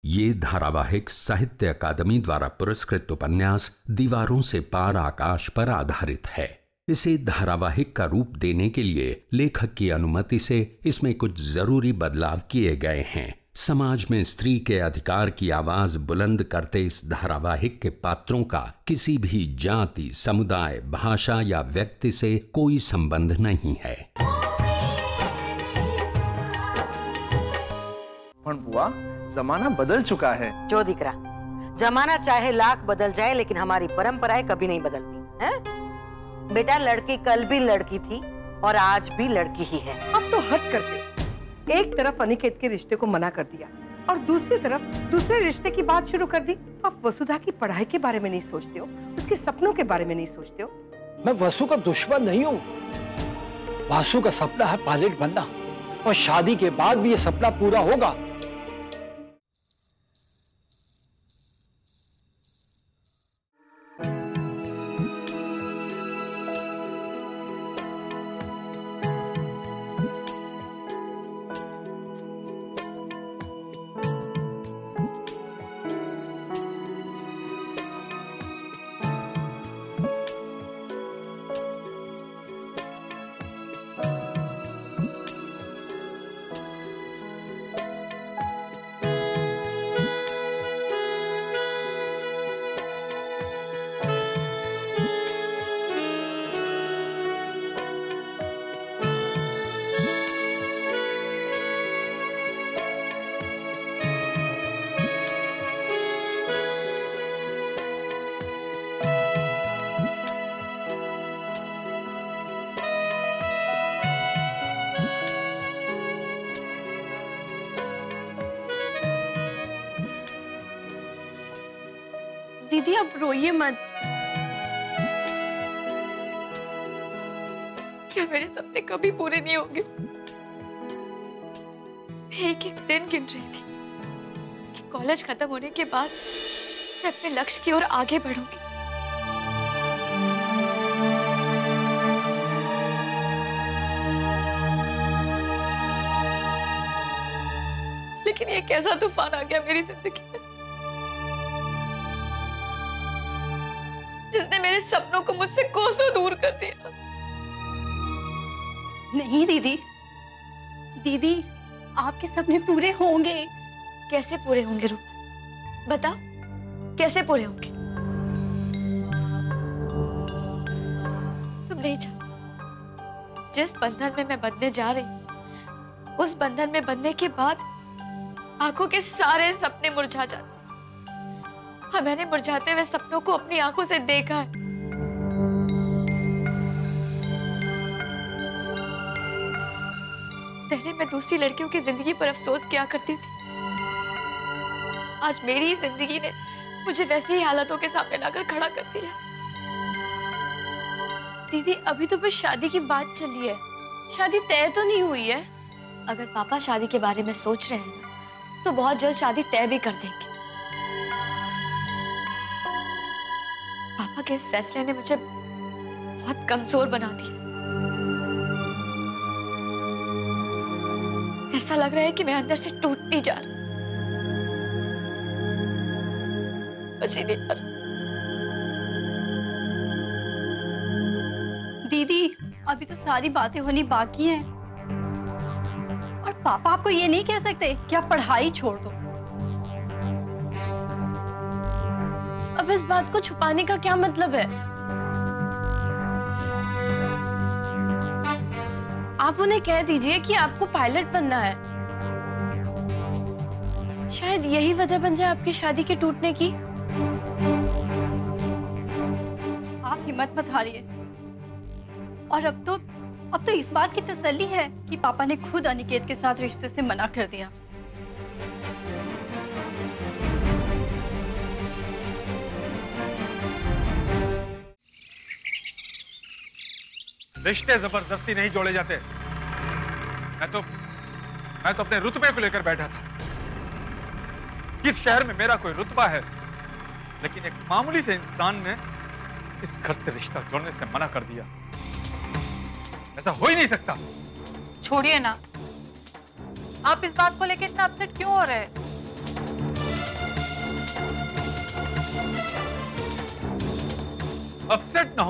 ये धारावाहिक साहित्य अकादमी द्वारा पुरस्कृत उपन्यास दीवारों से पार आकाश पर आधारित है। इसे धारावाहिक का रूप देने के लिए लेखक की अनुमति से इसमें कुछ जरूरी बदलाव किए गए हैं। समाज में स्त्री के अधिकार की आवाज बुलंद करते इस धारावाहिक के पात्रों का किसी भी जाति, समुदाय, भाषा या व्यक्ति से कोई संबंध नहीं है। बुआ, जमाना बदल चुका है। जो दिख रहा, जमाना चाहे लाख बदल जाए लेकिन हमारी परंपराएं कभी नहीं बदलती हैं? बेटा, लड़की कल भी लड़की थी और आज भी लड़की ही है। अब तो हद कर दे। एक तरफ अनिकेत के रिश्ते को मना कर दिया और दूसरी तरफ दूसरे रिश्ते की बात शुरू कर दी। आप वसुधा की पढ़ाई के बारे में नहीं सोचते हो, उसके सपनों के बारे में नहीं सोचते हो। मैं वसु का दुश्मन नहीं हूँ। वासु का सपना है पायलट बनना और शादी के बाद भी ये सपना पूरा होगा। दीदी अब रोइए मत। क्या मेरे सपने कभी पूरे नहीं होंगे? मैं एक एक दिन गिन रही थी कि कॉलेज खत्म होने के बाद मैं अपने लक्ष्य की ओर आगे बढ़ूंगी। लेकिन ये कैसा तूफान आ गया मेरी जिंदगी में, जिसने मेरे सपनों को मुझसे कोसों दूर कर दिया। नहीं दीदी, दीदी आपके सपने पूरे होंगे। कैसे पूरे होंगे रूप? बता, कैसे पूरे होंगे? तुम नहीं जानते, जिस बंधन में मैं बंधने जा रही, उस बंधन में बंधने के बाद आंखों के सारे सपने मुरझा जाते। हाँ, मैंने मुरझाते हुए सपनों को अपनी आंखों से देखा है। पहले मैं दूसरी लड़कियों की जिंदगी पर अफसोस किया करती थी। आज मेरी ही जिंदगी ने मुझे वैसी ही हालतों के सामने लाकर खड़ा कर दिया। दीदी अभी तो बस शादी की बात चली है, शादी तय तो नहीं हुई है। अगर पापा शादी के बारे में सोच रहे हैं ना, तो बहुत जल्द शादी तय भी कर देंगे। पापा के इस फैसले ने मुझे बहुत कमजोर बना दिया। ऐसा लग रहा है कि मैं अंदर से टूटती जा रही। बची नहीं यार। दीदी अभी तो सारी बातें होनी बाकी हैं और पापा आपको ये नहीं कह सकते कि आप पढ़ाई छोड़ दो। अब इस बात को छुपाने का क्या मतलब है? आप उन्हें कह दीजिए कि आपको पायलट बनना है। शायद यही वजह बन जाए आपकी शादी के टूटने की। आप हिम्मत मत हारिए। और अब तो इस बात की तसल्ली है कि पापा ने खुद अनिकेत के साथ रिश्ते से मना कर दिया। रिश्ते जबरदस्ती नहीं जोड़े जाते। मैं तो अपने रुतबे को लेकर बैठा था। इस शहर में मेरा कोई रुतबा है, लेकिन एक मामूली से इंसान ने इस घर से रिश्ता जोड़ने से मना कर दिया। ऐसा हो ही नहीं सकता। छोड़िए ना, आप इस बात को लेकर इतना अपसेट क्यों हो रहे हैं?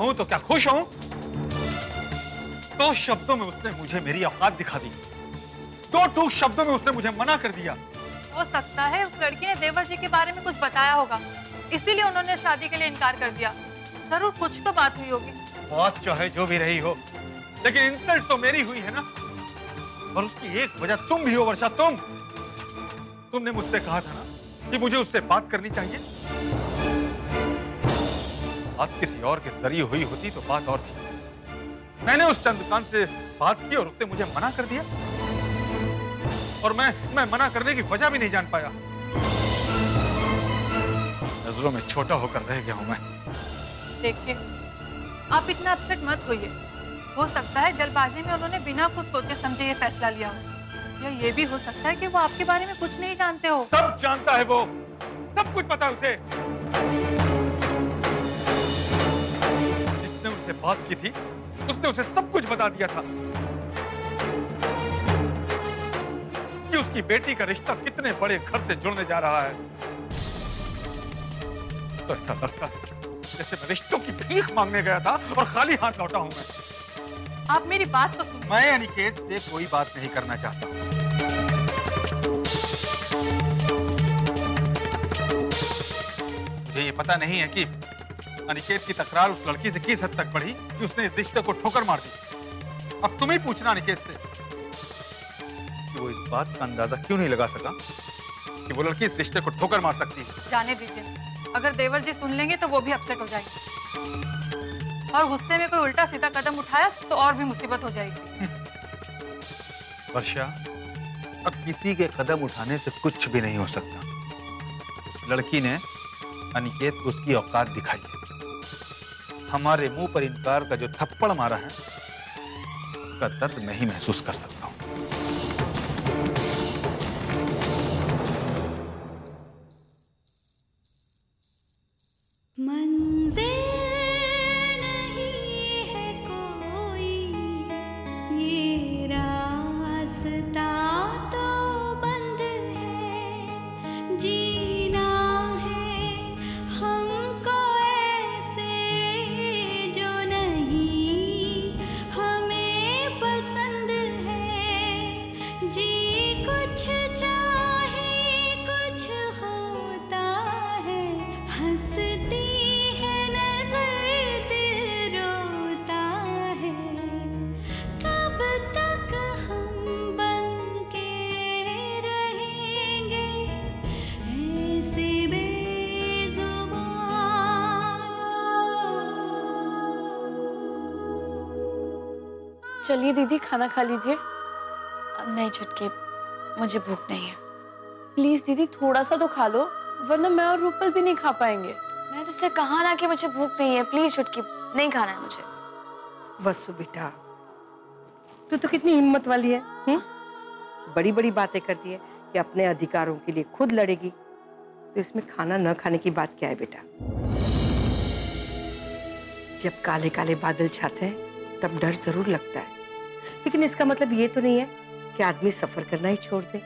हूं तो क्या खुश हूं? 2 शब्दों में उसने मुझे मेरी औकात दिखा दी। 2 टूक शब्दों में उसने मुझे मना कर दिया। हो सकता है उस लड़की ने देवर जी के बारे में कुछ बताया होगा, इसीलिए उन्होंने शादी के लिए इनकार कर दिया। जरूर कुछ तो बात हुई होगी। बात चाहे जो भी रही हो, लेकिन इंसल्ट तो मेरी हुई है ना। और उसकी एक वजह तुम भी हो वर्षा, तुमने मुझसे कहा था ना कि मुझे उससे बात करनी चाहिए। बात किसी और के जरिए हुई होती तो बात और थी। मैंने उस चंद्रकांत से बात की और उसने मुझे मना कर दिया, और मैं मना करने की वजह भी नहीं जान पाया। नजरों में छोटा होकर रह गया हूं मैं। देखिए, आप इतना अपसेट मत होइए। हो सकता है जल्दबाजी में उन्होंने बिना कुछ सोचे समझे ये फैसला लिया हो, या ये भी हो सकता है कि वो आपके बारे में कुछ नहीं जानते हो। सब जानता है वो, सब कुछ पता है उसे। जिसने उनसे बात की थी उसने उसे सब कुछ बता दिया था कि उसकी बेटी का रिश्ता कितने बड़े घर से जुड़ने जा रहा है। तो ऐसा लगता है जैसे मैं रिश्तों की भीख मांगने गया था और खाली हाथ लौटा हूं मैं। आप मेरी बात तो सुनिए। मैं अनिकेत से कोई बात नहीं करना चाहता। मुझे ये पता नहीं है कि अनिकेत की तकरार उस लड़की से किस हद तक बढ़ी कि उसने इस रिश्ते को ठोकर मार दी। अब तुम ही पूछना अनिकेत से कि वो इस बात का अंदाजा क्यों नहीं लगा सका कि वो लड़की इस रिश्ते को ठोकर मार सकती है। जाने दीजिए, अगर देवर जी सुन लेंगे तो वो भी अपसेट हो जाएंगे, और गुस्से में कोई उल्टा सीधा कदम उठाया तो और भी मुसीबत हो जाएगी। वर्षा, अब किसी के कदम उठाने से कुछ भी नहीं हो सकता। उस लड़की ने अनिकेत को उसकी औकात दिखाई है। हमारे मुंह पर इनकार का जो थप्पड़ मारा है उसका दर्द मैं ही महसूस कर सकता हूं। चलिए दीदी, खाना खा लीजिए। नहीं छुटकी, मुझे भूख नहीं है। प्लीज दीदी थोड़ा सा तो खा लो, वरना मैं और रूपल भी नहीं खा पाएंगे। मैं तुझसे कहा ना कि मुझे भूख नहीं है। प्लीज छुटकी, नहीं खाना है मुझे। वसु बेटा, तू तो कितनी हिम्मत वाली है, बड़ी बड़ी बातें करती है कि अपने अधिकारों के लिए खुद लड़ेगी, तो इसमें खाना न खाने की बात क्या है बेटा? जब काले काले बादल छाते हैं तब डर जरूर लगता है, लेकिन इसका मतलब ये तो नहीं है कि आदमी सफर करना ही छोड़ दे।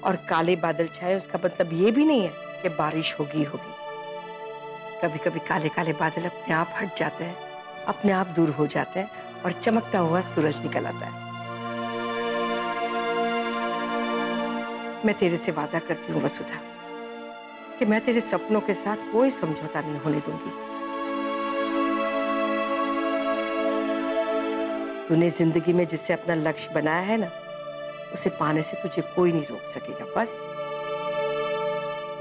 और काले बादल छाए उसका मतलब ये भी नहीं है कि बारिश होगी होगी। कभी कभी काले काले बादल अपने आप हट जाते हैं, अपने आप दूर हो जाते हैं, और चमकता हुआ सूरज निकल आता है। मैं तेरे से वादा करती हूँ वसुधा कि मैं तेरे सपनों के साथ कोई समझौता नहीं होने दूंगी। तूने जिंदगी में जिससे अपना लक्ष्य बनाया है ना, उसे पाने से तुझे कोई नहीं रोक सकेगा, बस।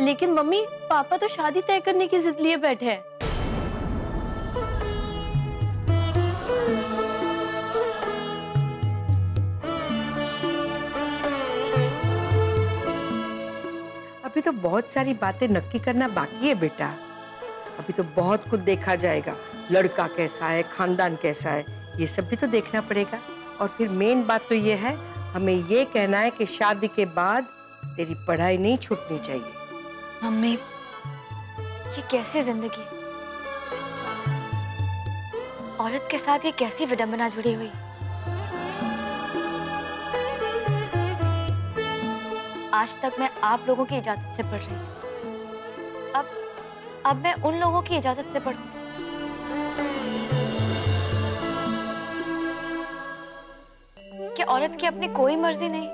लेकिन मम्मी, पापा तो शादी तय करने की जिद लिए बैठे हैं। अभी तो बहुत सारी बातें नक्की करना बाकी है बेटा। अभी तो बहुत कुछ देखा जाएगा, लड़का कैसा है, खानदान कैसा है, ये सब भी तो देखना पड़ेगा। और फिर मेन बात तो ये है, हमें ये कहना है कि शादी के बाद तेरी पढ़ाई नहीं छूटनी चाहिए। मम्मी, ये कैसी जिंदगी, औरत के साथ ये कैसी विडंबना जुड़ी हुई। आज तक मैं आप लोगों की इजाजत से पढ़ रही हूँ, अब मैं उन लोगों की इजाजत से पढ़ूं। औरत की अपनी कोई मर्जी नहीं?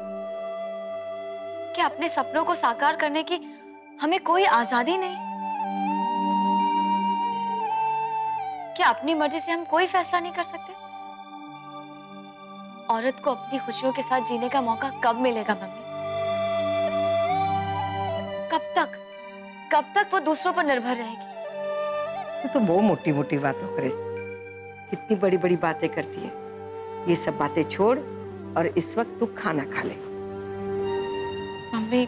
क्या अपने सपनों को साकार करने की हमें कोई आजादी नहीं? क्या अपनी मर्जी से हम कोई फैसला नहीं कर सकते? औरत को अपनी खुशियों के साथ जीने का मौका कब मिलेगा मम्मी? कब तक वो दूसरों पर निर्भर रहेगी? तो बहुत मोटी मोटी बातों करे, कितनी बड़ी बड़ी बातें करती है। ये सब बातें छोड़ और इस वक्त तू खाना खा ले। मम्मी,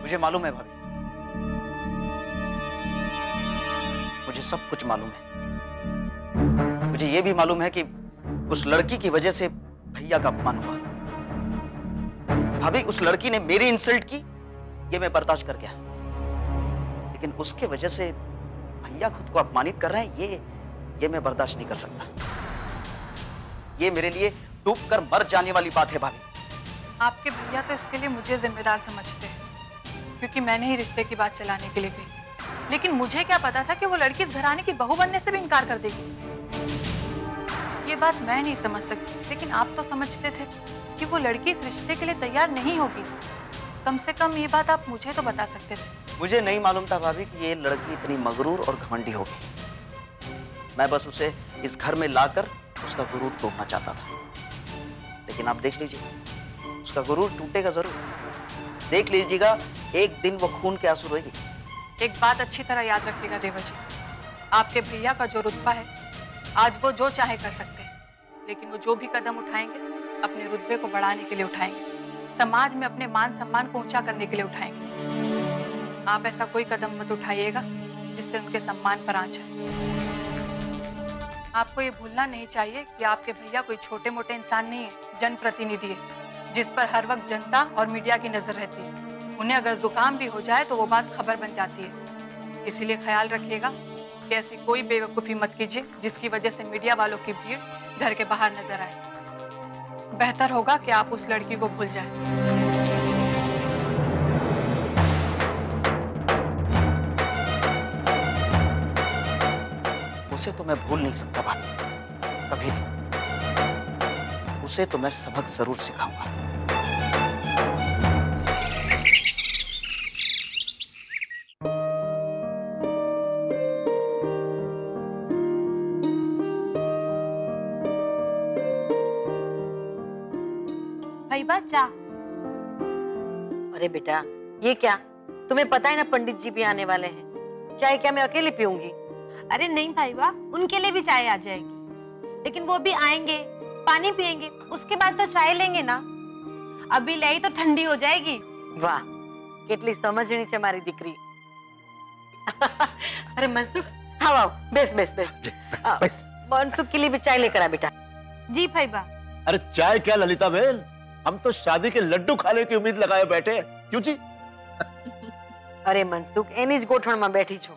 मुझे मालूम है भाभी, मुझे सब कुछ मालूम है। मुझे ये भी मालूम है कि उस लड़की की वजह से भैया का अपमान हुआ। भाभी, उस लड़की ने मेरी इंसल्ट की, ये मैं बर्दाश्त कर गया, लेकिन उसके वजह से भैया खुद को अपमानित कर रहे हैं, ये मैं बर्दाश्त नहीं कर सकता। ये मेरे लिए डूब कर मर जाने वाली बात है भाभी। आपके भैया तो इसके लिए मुझे जिम्मेदार समझते हैं, क्योंकि मैंने ही रिश्ते की बात चलाने के लिए गई। लेकिन मुझे क्या पता था कि वो लड़की इस घराने की बहू बनने से भी इनकार कर देगी। ये बात मैं नहीं समझ सकती, लेकिन आप तो समझते थे कि वो लड़की इस रिश्ते के लिए तैयार नहीं होगी। कम से कम ये बात आप मुझे तो बता सकते थे। मुझे नहीं मालूम था भाभी कि ये लड़की इतनी मगरूर और घमंडी होगी। मैं बस उसे इस घर में लाकर उसका गुरूर तोड़ना चाहता था, लेकिन आप देख लीजिए, उसका गुरूर टूटेगा जरूर। देख लीजिएगा, एक दिन वो खून के आंसू रोएगी। एक बात अच्छी तरह याद रखिएगा देवर जी, आपके भैया का जो रुतबा है, आज वो जो चाहे कर सकते हैं, लेकिन वो जो भी कदम उठाएंगे अपने रुतबे को बढ़ाने के लिए उठाएंगे, समाज में अपने मान सम्मान को ऊंचा करने के लिए उठाएंगे। आप ऐसा कोई कदम मत उठाइएगा जिससे उनके सम्मान पर आंच आए। आपको ये भूलना नहीं चाहिए कि आपके भैया कोई छोटे मोटे इंसान नहीं है, जनप्रतिनिधि है, जिस पर हर वक्त जनता और मीडिया की नजर रहती है। उन्हें अगर जुकाम भी हो जाए तो वो बात खबर बन जाती है। इसीलिए ख्याल रखिएगा कि ऐसी कोई बेवकूफ़ी मत कीजिए जिसकी वजह से मीडिया वालों की भीड़ घर के बाहर नजर आए। बेहतर होगा कि आप उस लड़की को भूल जाएं। उसे तो मैं भूल नहीं सकता भाभी, कभी नहीं। उसे तो मैं सबक जरूर सिखाऊंगा। भाई बात जा। अरे बेटा, ये क्या? तुम्हें पता है ना पंडित जी भी आने वाले हैं। चाय क्या मैं अकेली पीऊंगी? अरे नहीं भाई वाह, उनके लिए भी चाय आ जाएगी, लेकिन वो भी आएंगे, पानी पिएंगे, उसके बाद तो चाय लेंगे ना। अभी ले तो ठंडी हो जाएगी। वाह, કેટલી સમજણી છે મારી દીકરી। अरे मनसुख, आओ आओ, base base base base. Mansukh के लिए भी चाय लेकर आ बेटा। जी भाई बा। अरे चाय क्या ललिता बहन, हम तो शादी के लड्डू खाने की उम्मीद लगाए बैठे हैं। क्यों जी? अरे मनसुख, एनी ज गोठणમાં બેઠી છું।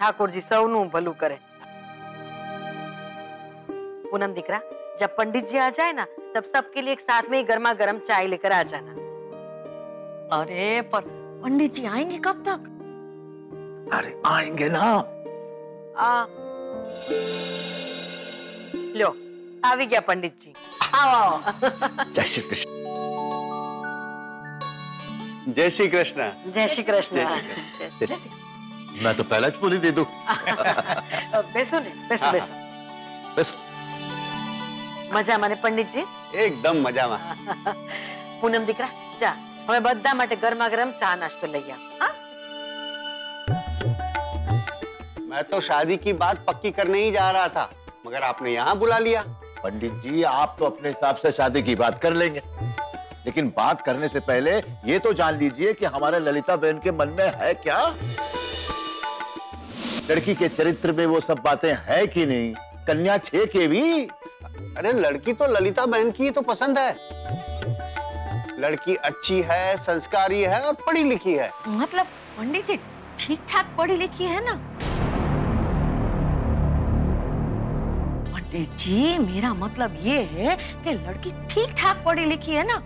ઠાકોરજી સૌનું ભલું કરે। पूनम दीकरा, जब पंडित जी आ जाए ना, तब सबके लिए एक साथ में ही गर्मा गर्म चाय लेकर आ जाना। अरे पर पंडित जी आएंगे कब तक? अरे आएंगे ना। लो, आ गया पंडित जी। आओ आओ। जय श्री कृष्ण। जय श्री कृष्ण। जय श्री कृष्ण। मैं तो पहला चपोली दे दूं। बेसो ने, बेसो बेसो बेसो। मजा माने पंडित जी? एकदम मजा में। पूनम दीकरा, चा हमें बद्दा माटे गर्मा गर्म चा नाश्तो लई आ। हाँ? मैं तो शादी की बात पक्की करने ही जा रहा था, मगर आपने यहाँ बुला लिया। पंडित जी, आप तो अपने हिसाब से शादी की बात कर लेंगे, लेकिन बात करने से पहले ये तो जान लीजिए कि हमारे ललिता बहन के मन में है क्या। लड़की के चरित्र में वो सब बातें है कि नहीं, कन्या छे के भी। अरे लड़की तो ललिता बहन की ही तो पसंद है। लड़की अच्छी है, संस्कारी है और पढ़ी लिखी है। मतलब पंडित जी ठीक ठाक पढ़ी लिखी है ना? पंडित जी, मेरा मतलब ये है कि लड़की ठीक ठाक पढ़ी लिखी है ना?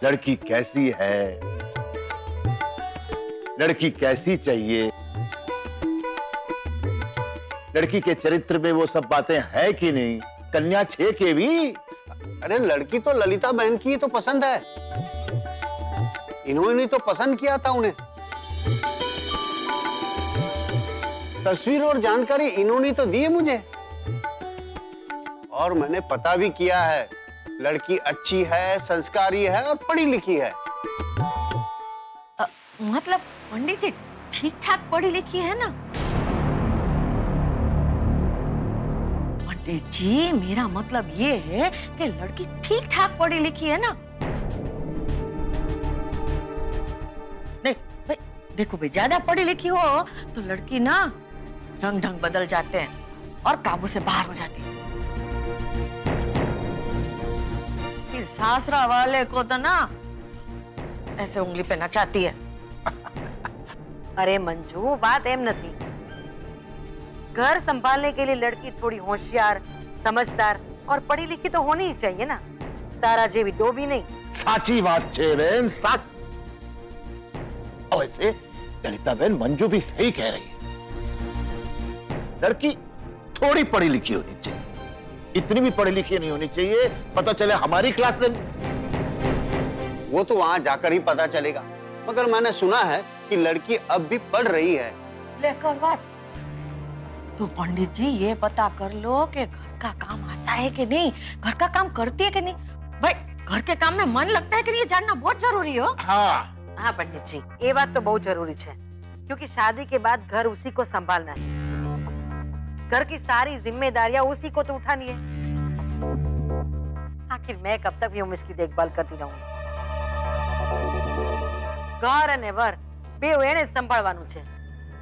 लड़की कैसी है, लड़की कैसी चाहिए, लड़की के चरित्र में वो सब बातें है कि नहीं, कन्या 6 के भी। अरे लड़की तो ललिता बहन की तो पसंद है, इन्होंने तो पसंद किया था उन्हें। तस्वीर और जानकारी इन्होंने तो दी है मुझे, और मैंने पता भी किया है, लड़की अच्छी है, संस्कारी है और पढ़ी लिखी है। मतलब पंडित जी ठीक ठाक पढ़ी लिखी है ना? पंडित जी मेरा मतलब ये है कि लड़की ठीक ठाक पढ़ी लिखी है ना? देखो भाई, ज्यादा पढ़ी लिखी हो तो लड़की ना रंग ढंग बदल जाते हैं और काबू से बाहर हो जाती है। फिर सासरा वाले को तो ना ऐसे उंगली पे नचाती है। अरे मंजू, बात एम नहीं, घर संभालने के लिए लड़की थोड़ी होशियार, समझदार और पढ़ी लिखी तो होनी ही चाहिए ना। तारा जेवी डोबी नहीं। साची बात छे बहन, साच। वैसे ललिता बहन मंजू भी सही कह रही है, लड़की थोड़ी पढ़ी लिखी होनी चाहिए, इतनी भी पढ़ी लिखी नहीं होनी चाहिए पता चले हमारी क्लास में। वो तो वहां जाकर ही पता चलेगा, मगर मैंने सुना है कि लड़की अब भी पढ़ रही है। लेकर बात तो पंडित जी ये पता कर लो कि घर का काम आता है कि नहीं, घर का काम करती है कि नहीं। भाई घर के काम में मन लगता है कि नहीं, ये जानना बहुत जरूरी हो। हाँ हाँ पंडित जी, ये बात तो बहुत जरूरी है, क्योंकि शादी के बाद घर उसी को संभालना है, घर की सारी जिम्मेदारियां उसी को तो उठानी है। आखिर मैं कब तक व्योमेश की देखभाल करती रहूंगी? घर અને वर बेव एने संभाळवानुं छे,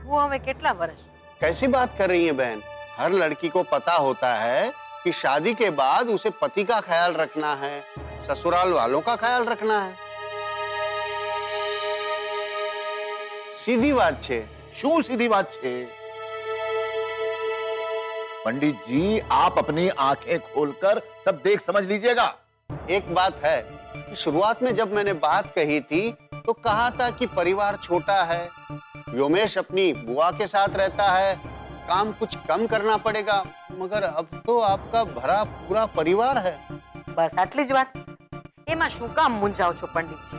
वो हमें કેટલા વર્ષ। कैसी बात कर रही है बहन, हर लड़की को पता होता है कि शादी के बाद उसे पति का ख्याल रखना है, ससुराल वालों का ख्याल रखना है। सीधी बात छे। शू सीधी बात छे? पंडित जी आप अपनी आंखें खोलकर सब देख समझ लीजिएगा। एक बात है, शुरुआत में जब मैंने बात कही थी तो कहा था कि परिवार छोटा है, व्योमेश अपनी बुआ के साथ रहता है, काम कुछ कम करना पड़ेगा, मगर अब तो आपका भरा पूरा परिवार है। बस आटली ज बात, एमा शू काम मूंझाओ छो पंडित जी?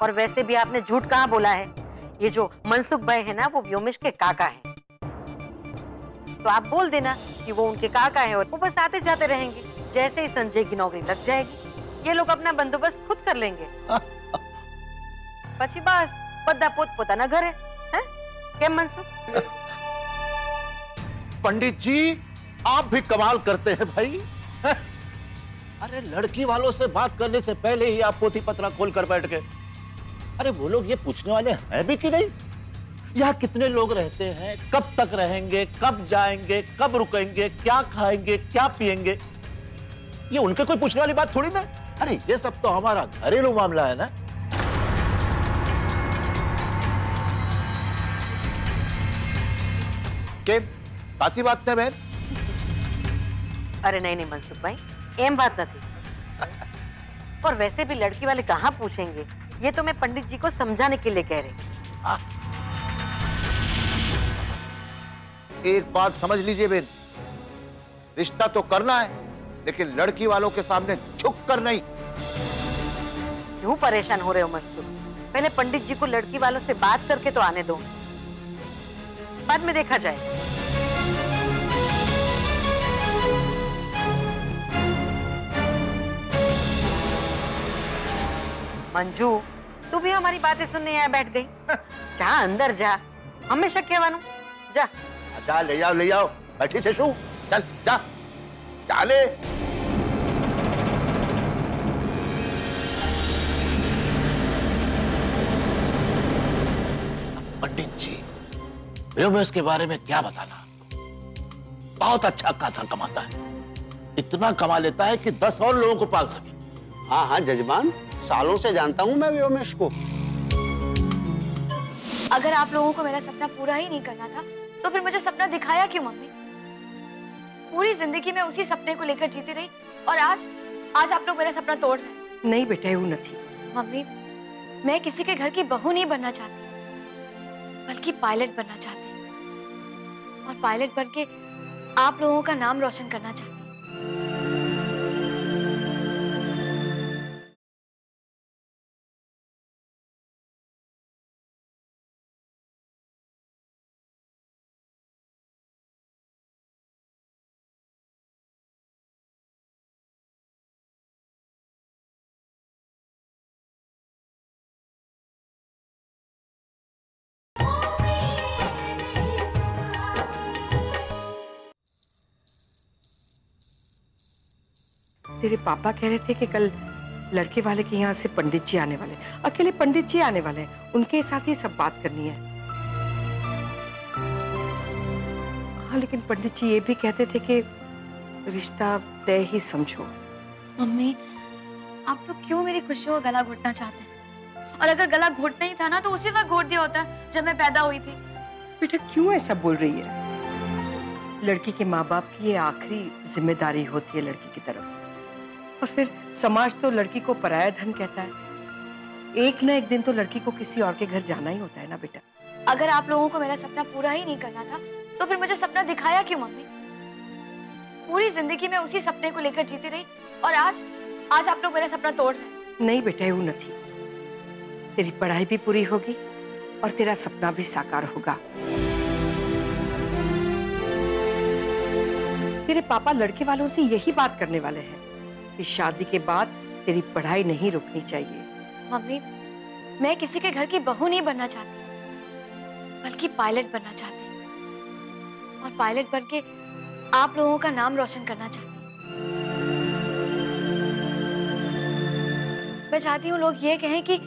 और वैसे भी आपने झूठ कहाँ बोला है, ये जो मनसुख भाई है ना वो व्योमेश के काका है, तो आप बोल देना कि वो उनके काका है और वो बस आते जाते रहेंगे, जैसे ही संजय की नौकरी लग जाएगी ये लोग अपना बंदोबस्त खुद कर लेंगे। पछी बस बद्दा पोत पोताना घर है, केम मनसुख? पंडित जी आप भी कमाल करते हैं भाई। अरे लड़की वालों से बात करने से पहले ही आप पोथी पत्रा खोल कर बैठ गए। अरे वो लोग ये पूछने वाले हैं भी कि नहीं, यहाँ कितने लोग रहते हैं, कब तक रहेंगे, कब जाएंगे, कब रुकेंगे, क्या खाएंगे, क्या पिएंगे, ये उनके कोई पूछने वाली बात थोड़ी ना। अरे ये सब तो हमारा घरेलू मामला है ना। के साची बात है बहन? अरे नहीं नहीं मनसुख भाई, एम बात नहीं। और वैसे भी लड़की वाले कहाँ पूछेंगे, ये तो मैं पंडित जी को समझाने के लिए कह रही। एक बात समझ लीजिए बेन, रिश्ता तो करना है लेकिन लड़की वालों के सामने झुक कर नहीं। क्यों परेशान हो रहे हो मनसुख? पहले पंडित जी को लड़की वालों से बात करके तो आने दो, बाद में देखा जाए। मंजू तू भी हमारी बातें सुनने यहाँ बैठ गई? जा अंदर जा, हमेशा कहवानू जा। जा ले आओ बैठी थे शू, चल जा चाले। पंडित जी व्योमेश के बारे में क्या बताना, बहुत अच्छा खासा कमाता है, इतना कमा लेता है कि 10 और लोगों को पाल सके। हाँ हाँ जजमान, सालों से जानता हूं मैं व्योमेश को। अगर आप लोगों को मेरा सपना पूरा ही नहीं करना था तो फिर मुझे सपना दिखाया क्यों मम्मी? पूरी जिंदगी में उसी सपने को लेकर जीती रही और आज आप लोग मेरा सपना तोड़ रहे हैं। नहीं बेटा એવું નથી। मम्मी, मैं किसी के घर की बहू नहीं बनना चाहती, बल्कि पायलट बनना चाहती और पायलट बनके आप लोगों का नाम रोशन करना चाहती। तेरे पापा कह रहे थे कि कल लड़के वाले के यहाँ से पंडित जी आने वाले, अकेले पंडित जी आने वाले हैं, उनके साथ ही सब बात करनी है। हाँ, लेकिन पंडित जी ये भी कहते थे कि रिश्ता तय ही समझो। मम्मी, आप लोग क्यों मेरी खुशियों का गला घोटना चाहते हैं? और अगर गला घोटना ही था ना, तो उसी वक्त घोट दिया होता जब मैं पैदा हुई थी। बेटा क्यों ऐसा बोल रही है? लड़की के माँ बाप की ये आखिरी जिम्मेदारी होती है लड़की की तरफ, और फिर समाज तो लड़की को पराया धन कहता है। एक ना एक दिन तो लड़की को किसी और के घर जाना ही होता है ना बेटा। अगर आप लोगों को मेरा सपना पूरा ही नहीं करना था, तो फिर मुझे सपना दिखाया क्यों मम्मी? पूरी जिंदगी में उसी सपने को लेकर जीती रही, और आज आप लोग मेरा सपना तोड़ रहे हैं। नहीं बेटा, वो नहीं। तेरी पढ़ाई भी पूरी होगी और तेरा सपना भी साकार होगा। तेरे पापा लड़के वालों से यही बात करने वाले हैं कि शादी के बाद तेरी पढ़ाई नहीं रुकनी चाहिए। मम्मी, मैं किसी के घर की बहू नहीं बनना चाहती, बल्कि पायलट बनना चाहती, और पायलट बनके आप लोगों का नाम रोशन करना चाहती। मैं चाहती हूँ लोग ये कहें कि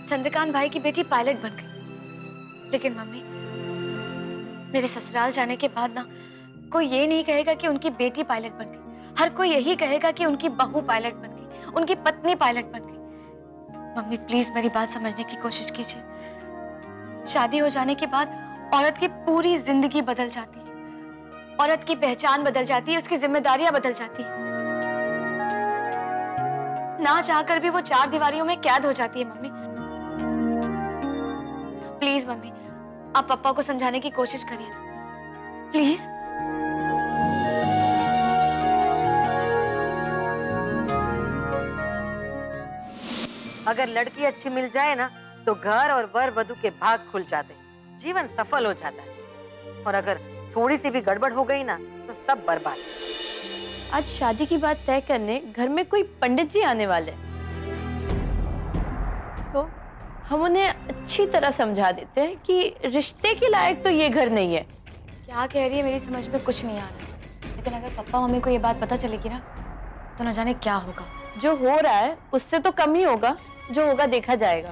चंद्रकांत भाई की बेटी पायलट बन गई। लेकिन मम्मी, मेरे ससुराल जाने के बाद ना कोई ये नहीं कहेगा कि उनकी बेटी पायलट बन गई। हर कोई यही कहेगा कि उनकी बहू पायलट बन गई, उनकी पत्नी पायलट बन गई। मम्मी प्लीज मेरी बात समझने की कोशिश कीजिए। शादी हो जाने के बाद औरत की पूरी जिंदगी बदल जाती है, औरत की पहचान बदल जाती है, उसकी जिम्मेदारियां बदल जाती है। ना चाहकर भी वो चार दीवारियों में कैद हो जाती है। मम्मी प्लीज मम्मी, आप पापा को समझाने की कोशिश करिए ना, प्लीज। अगर लड़की अच्छी मिल जाए ना, तो घर और वर वधू के भाग खुल जाते, जीवन सफल हो जाता है। और अगर थोड़ी सी भी गड़बड़ हो गई ना, तो सब बर्बाद। आज शादी की बात तय करने घर में कोई पंडित जी आने वाले, तो हम उन्हें अच्छी तरह समझा देते हैं कि रिश्ते के लायक तो ये घर नहीं है। क्या कह रही है मेरी समझ में कुछ नहीं आ रहा, लेकिन अगर पापा मम्मी को ये बात पता चलेगी ना, तो न जाने क्या होगा। जो हो रहा है उससे तो कम ही होगा, जो होगा देखा जाएगा।